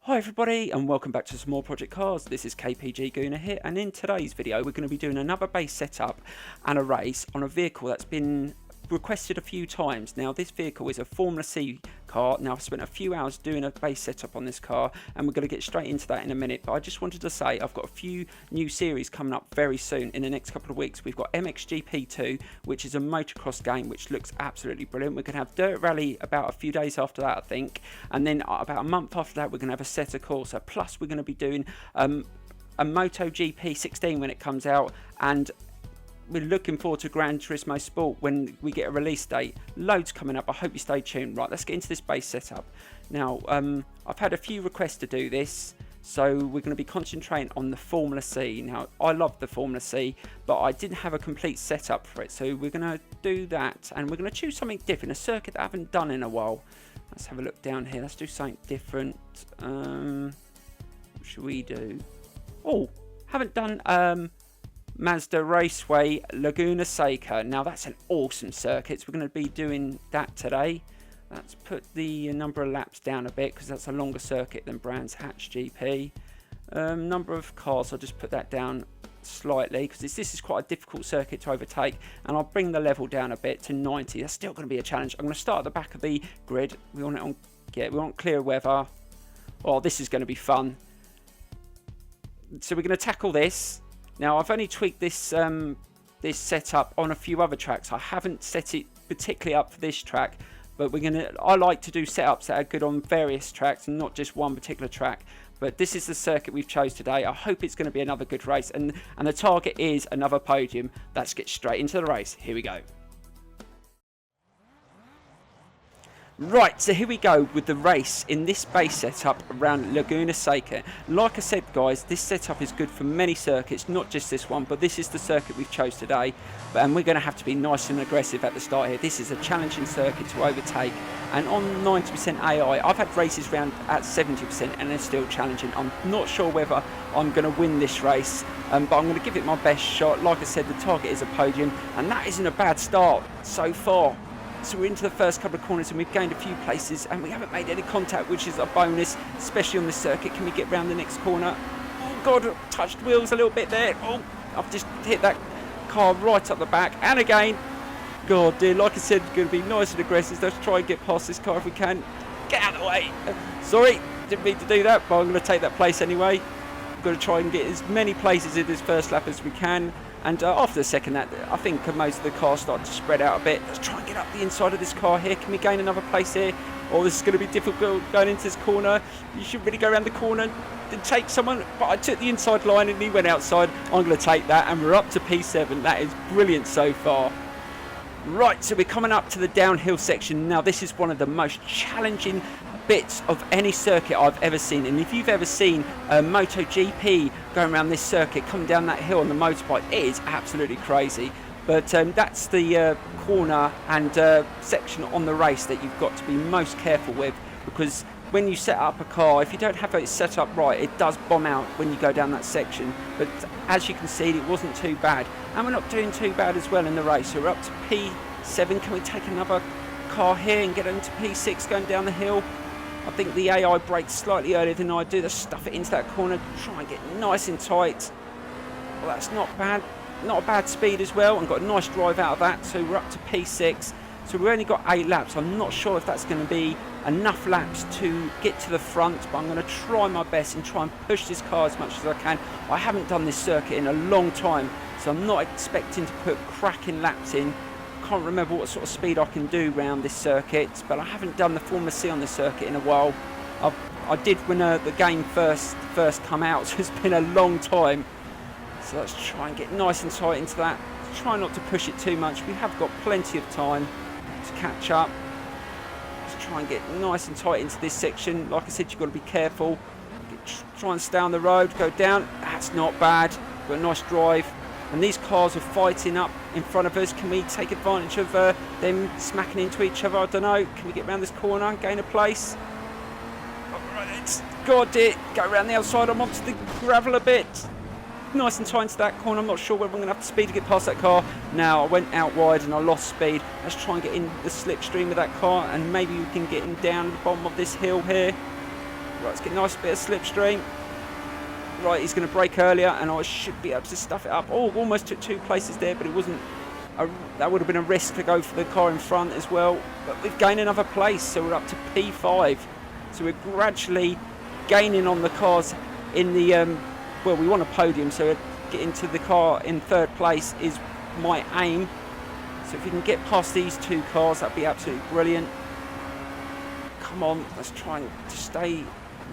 Hi everybody and welcome back to some more Project Cars. This is KPG-GOONER here, and in today's video we're going to be doing another base setup and a race on a vehicle that's been requested a few times. Now this vehicle is a Formula C car. Now I've spent a few hours doing a base setup on this car and we're going to get straight into that in a minute, but I just wanted to say I've got a few new series coming up very soon in the next couple of weeks. We've got MXGP2, which is a motocross game which looks absolutely brilliant. We're going to have Dirt Rally about a few days after that, I think, and then about a month after that we're going to have a Assetto Corsa, plus we're going to be doing a MotoGP 16 when it comes out, and we're looking forward to Gran Turismo Sport when we get a release date. Loads coming up. I hope you stay tuned. Right, let's get into this base setup. Now, I've had a few requests to do this, so we're going to be concentrating on the Formula C. Now, I love the Formula C, but I didn't have a complete setup for it, so we're going to do that, and we're going to choose something different, a circuit that I haven't done in a while. Let's have a look down here. Let's do something different. What should we do? Oh, haven't done Mazda Raceway Laguna Seca. Now that's an awesome circuit, so we're going to be doing that today. Let's put the number of laps down a bit because that's a longer circuit than Brands Hatch GP. Number of cars, I'll just put that down slightly because this is quite a difficult circuit to overtake, and I'll bring the level down a bit to 90. That's still going to be a challenge. I'm going to start at the back of the grid. We want it on, we want clear weather. Oh, this is going to be fun. So we're going to tackle this. Now I've only tweaked this this setup on a few other tracks. I haven't set it particularly up for this track, but I like to do setups that are good on various tracks and not just one particular track. But this is the circuit we've chose today. I hope it's going to be another good race, and the target is another podium. Let's get straight into the race. Here we go. Right, so here we go with the race in this base setup around Laguna Seca. Like I said guys, this setup is good for many circuits, not just this one, but this is the circuit we've chose today, and we're going to have to be nice and aggressive at the start here. This is a challenging circuit to overtake, and on 90% AI, I've had races round at 70% and they're still challenging. I'm not sure whether I'm going to win this race, but I'm going to give it my best shot. Like I said, the target is a podium, and that isn't a bad start so far. So we're into the first couple of corners and we've gained a few places and we haven't made any contact, which is a bonus, especially on this circuit. Can we get round the next corner? Oh God, touched wheels a little bit there. Oh, I've just hit that car right up the back. And again, God dear, like I said, it's going to be nice and aggressive. Let's try and get past this car if we can. Get out of the way. Sorry, didn't mean to do that, but I'm going to take that place anyway. I'm going to try and get as many places in this first lap as we can. And after the second lap, I think most of the cars start to spread out a bit. Let's try and get up the inside of this car here. Can we gain another place here? Oh, this is going to be difficult going into this corner. You should really go around the corner and take someone. But I took the inside line and he went outside. I'm going to take that, and we're up to P7. That is brilliant so far. Right, so we're coming up to the downhill section. Now, this is one of the most challenging bits of any circuit I've ever seen, and if you've ever seen MotoGP going around this circuit, coming down that hill on the motorbike, it is absolutely crazy. But that's the corner and section on the race that you've got to be most careful with, because when you set up a car, if you don't have it set up right, it does bomb out when you go down that section. But as you can see, it wasn't too bad, and we're not doing too bad as well in the race. So we're up to P7. Can we take another car here and get into P6 going down the hill? I think the AI brakes slightly earlier than I do. Let's stuff it into that corner, try and get nice and tight. Well, that's not bad. Not a bad speed as well, and got a nice drive out of that. So we're up to P6. So we've only got 8 laps. I'm not sure if that's going to be enough laps to get to the front, but I'm going to try my best and try and push this car as much as I can. I haven't done this circuit in a long time, so I'm not expecting to put cracking laps in. Can't remember what sort of speed I can do around this circuit, but I haven't done the Formula C on this circuit in a while. I did when the game first come out, so it's been a long time. So let's try and get nice and tight into that. Try not to push it too much. We have got plenty of time to catch up. Let's try and get nice and tight into this section. Like I said, you've got to be careful. Try and stay on the road, go down. That's not bad. Got a nice drive. And these cars are fighting up in front of us. Can we take advantage of them smacking into each other? I don't know. Can we get around this corner and gain a place? Alright, God dear. Go around the outside. I'm onto the gravel a bit. Nice and tight into that corner. I'm not sure whether I'm going to have the speed to get past that car. Now, I went out wide and I lost speed. Let's try and get in the slipstream of that car, and maybe we can get him down the bottom of this hill here. Right, let's get a nice bit of slipstream. Right, he's going to brake earlier, and I should be able to stuff it up. Oh, almost took 2 places there, but it wasn't. That would have been a risk to go for the car in front as well. But we've gained another place, so we're up to P5. So we're gradually gaining on the cars in the. Well, we want a podium, so get into the car in 3rd place is my aim. So if we can get past these 2 cars, that'd be absolutely brilliant. Come on, let's try and stay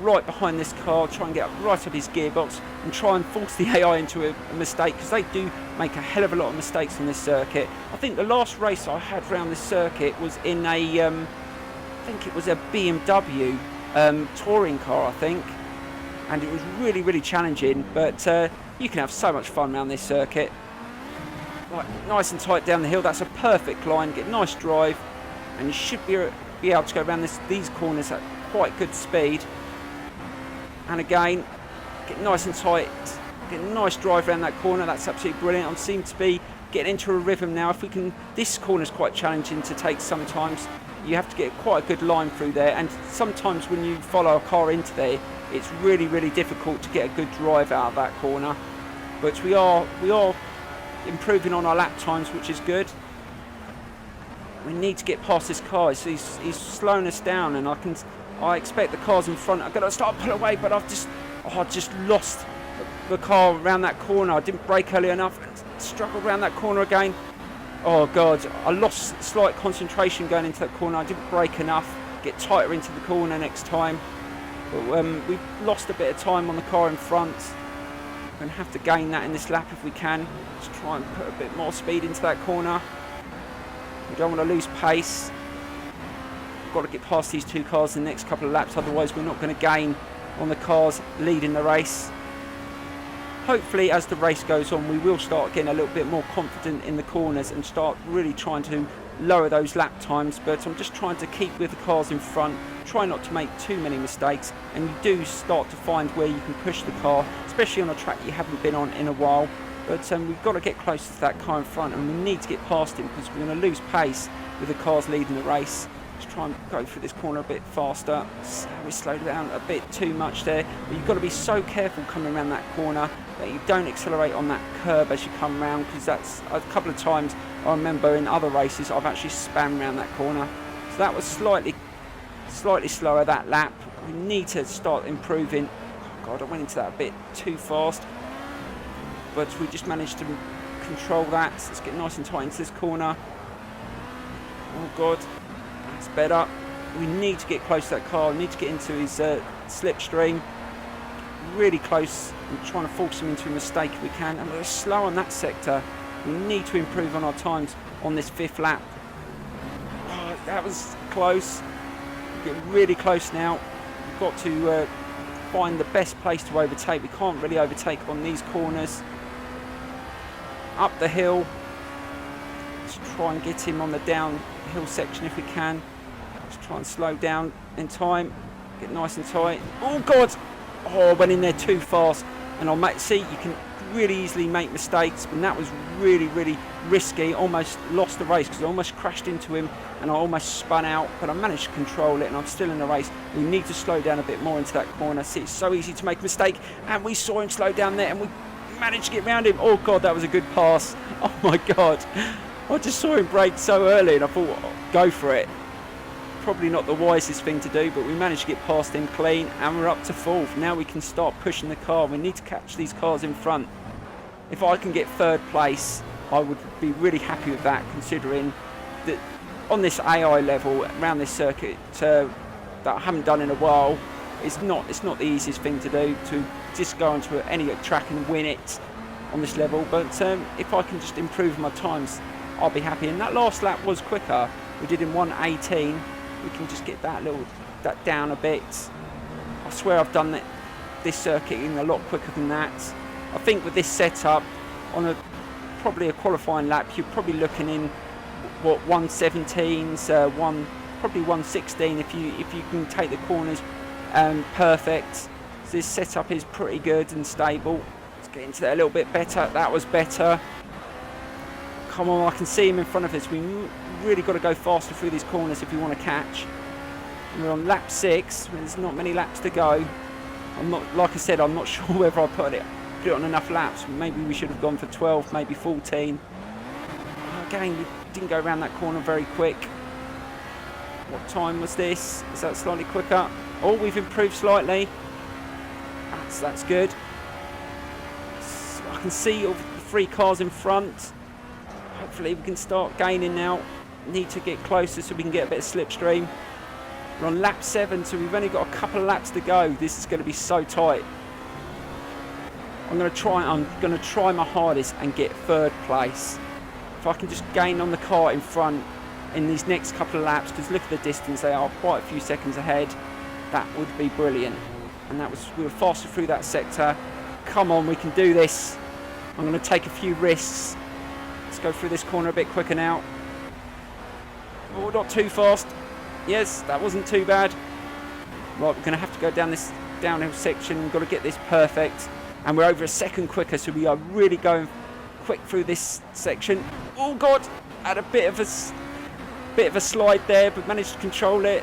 right behind this car, try and get right up his gearbox and try and force the AI into a mistake, because they do make a hell of a lot of mistakes on this circuit. I think the last race I had around this circuit was in a, I think it was a BMW touring car, I think, and it was really, really challenging, but you can have so much fun around this circuit. Right, nice and tight down the hill, that's a perfect line, get a nice drive, and you should be able to go around these corners at quite good speed. And again, get nice and tight, get a nice drive around that corner. That's absolutely brilliant. I seem to be getting into a rhythm now. If we can, this corner is quite challenging to take sometimes. You have to get quite a good line through there, and sometimes when you follow a car into there, it's really, really difficult to get a good drive out of that corner. But we are improving on our lap times, which is good. We need to get past this car. So he's slowing us down, and I expect the cars in front are going to start to pull away, but I've just lost the car around that corner. I didn't brake early enough and struggled around that corner again. Oh God, I lost slight concentration going into that corner. I didn't brake enough, get tighter into the corner next time. But we've lost a bit of time on the car in front. We're going to have to gain that in this lap if we can. Let's try and put a bit more speed into that corner. We don't want to lose pace. Got to get past these 2 cars in the next couple of laps, otherwise we're not going to gain on the cars leading the race. Hopefully as the race goes on, we will start getting a little bit more confident in the corners and start really trying to lower those lap times, but I'm just trying to keep with the cars in front, try not to make too many mistakes, and you do start to find where you can push the car, especially on a track you haven't been on in a while. But we've got to get close to that car in front, and we need to get past him because we're going to lose pace with the cars leading the race. Let's try and go through this corner a bit faster. We slowed down a bit too much there, but you've got to be so careful coming around that corner that you don't accelerate on that curb as you come around, because that's a couple of times I remember in other races I've actually spammed around that corner. So that was slightly slower that lap. We need to start improving. Oh God, I went into that a bit too fast, but we just managed to control that. Let's get nice and tight into this corner. Oh God, that's better. We need to get close to that car. We need to get into his slipstream. Really close. I'm trying to force him into a mistake if we can. And we're slow on that sector. We need to improve on our times on this 5th lap. Oh, that was close. We're getting really close now. We've got to find the best place to overtake. We can't really overtake on these corners. Up the hill. Let's try and get him on the downhill section if we can. Let's try and slow down in time. Get nice and tight. Oh God! Oh, I went in there too fast. And I'll see, you can really easily make mistakes, and that was really, really risky. Almost lost the race because I almost crashed into him and I almost spun out, but I managed to control it and I'm still in the race. We need to slow down a bit more into that corner. See, it's so easy to make a mistake, and we saw him slow down there and we managed to get around him. Oh God, that was a good pass. Oh my God. I just saw him brake so early and I thought, oh, go for it. Probably not the wisest thing to do, but we managed to get past him clean and we're up to 4th. Now we can start pushing the car. We need to catch these cars in front. If I can get 3rd place, I would be really happy with that, considering that on this AI level around this circuit that I haven't done in a while, it's not the easiest thing to do, to just go onto any track and win it on this level. But if I can just improve my times, I'll be happy. And that last lap was quicker. We did in 1:18. We can just get that down a bit. I swear I've done this circuit in a lot quicker than that. I think with this setup, on probably a qualifying lap, you're probably looking in what 1:17s, probably 1:16 if you can take the corners perfect. So this setup is pretty good and stable. Let's get into that a little bit better. That was better. Come on, I can see him in front of us. We really got to go faster through these corners if we want to catch. We're on lap 6. There's not many laps to go. Like I said, I'm not sure whether I put it on enough laps. Maybe we should have gone for 12, maybe 14. Again, we didn't go around that corner very quick. What time was this? Is that slightly quicker? Oh, we've improved slightly. That's good. So I can see all the 3 cars in front. Hopefully we can start gaining now. Need to get closer so we can get a bit of slipstream. We're on lap 7, so we've only got a couple of laps to go. This is going to be so tight. I'm going to try my hardest and get 3rd place. If I can just gain on the car in front in these next couple of laps, because look at the distance, they are quite a few seconds ahead. That would be brilliant. And we were faster through that sector. Come on, we can do this. I'm going to take a few risks. Let's go through this corner a bit quicker now. Oh, not too fast. Yes, that wasn't too bad. Right, we're going to have to go down this downhill section. We've got to get this perfect. And we're over a second quicker, so we are really going quick through this section. Oh God, had a bit of a slide there, but managed to control it.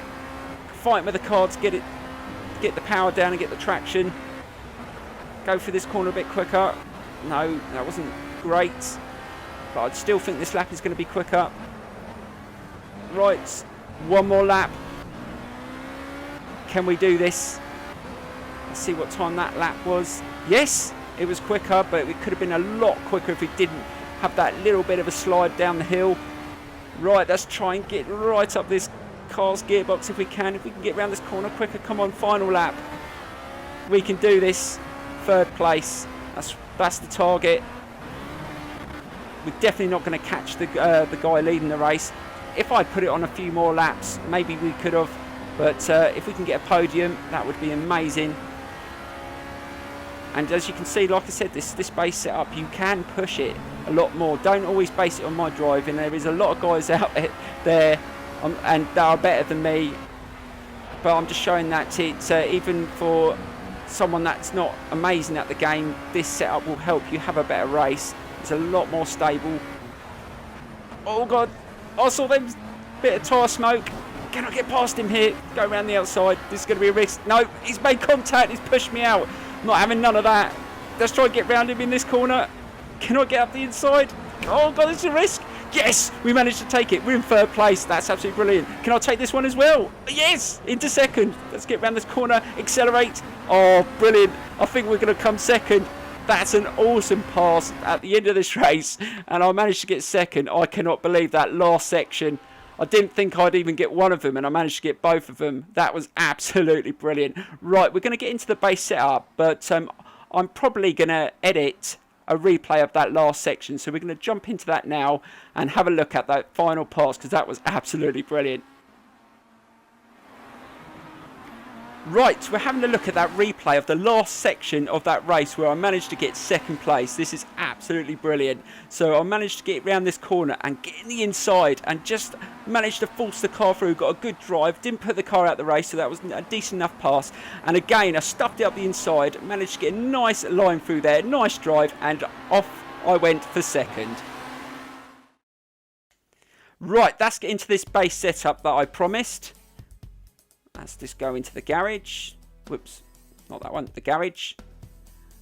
Fighting with the car to get the power down and get the traction. Go for this corner a bit quicker. No, that wasn't great, but I still think this lap is going to be quicker. Right, one more lap. Can we do this? Let's see what time that lap was. Yes, it was quicker, but it could have been a lot quicker if we didn't have that little bit of a slide down the hill. Right, let's try and get right up this car's gearbox if we can. If we can get around this corner quicker. Come on, final lap. We can do this. 3rd place. That's the target. We're definitely not going to catch the guy leading the race. If I put it on a few more laps, maybe we could have. But if we can get a podium, that would be amazing. And as you can see, like I said, this base setup, you can push it a lot more. Don't always base it on my driving. There is a lot of guys out there and they are better than me. But I'm just showing that it's even for someone that's not amazing at the game, this setup will help you have a better race. It's a lot more stable. Oh God, I saw them bit of tyre smoke. Can I get past him here? Go around the outside. This is going to be a risk. No, he's made contact. He's pushed me out. I'm not having none of that. Let's try and get round him in this corner. Can I get up the inside? Oh God, it's a risk. Yes, we managed to take it. We're in 3rd place. That's absolutely brilliant. Can I take this one as well? Yes, into 2nd. Let's get around this corner. Accelerate. Oh, brilliant. I think we're going to come 2nd. That's an awesome pass at the end of this race. And I managed to get 2nd. I cannot believe that last section. I didn't think I'd even get one of them, and I managed to get both of them. That was absolutely brilliant. Right, we're going to get into the base setup, but I'm probably going to edit a replay of that last section. So we're going to jump into that now and have a look at that final pass, because that was absolutely brilliant. Right, we're having a look at that replay of the last section of that race where I managed to get 2nd place. This is absolutely brilliant. So I managed to get around this corner and get in the inside and just managed to force the car through. Got a good drive, didn't put the car out the race, so that was a decent enough pass. And again, I stuffed it up the inside, managed to get a nice line through there, nice drive, and off I went for 2nd. Right, let's get into this base setup that I promised. Let's just go into the garage. Whoops, not that one, the garage.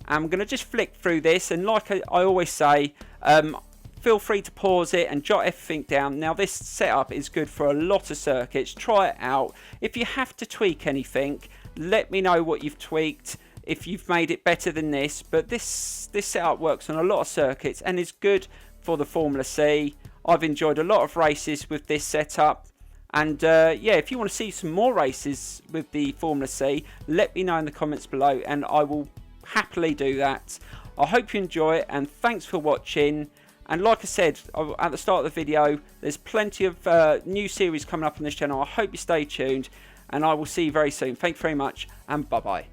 I'm going to just flick through this, and like I always say, feel free to pause it and jot everything down. Now this setup is good for a lot of circuits. Try it out. If you have to tweak anything, let me know what you've tweaked, if you've made it better than this. But this setup works on a lot of circuits and is good for the Formula C. I've enjoyed a lot of races with this setup. And yeah, if you want to see some more races with the Formula C, let me know in the comments below and I will happily do that. I hope you enjoy it, and thanks for watching. And like I said at the start of the video, there's plenty of new series coming up on this channel. I hope you stay tuned, and I will see you very soon. Thank you very much, and bye bye.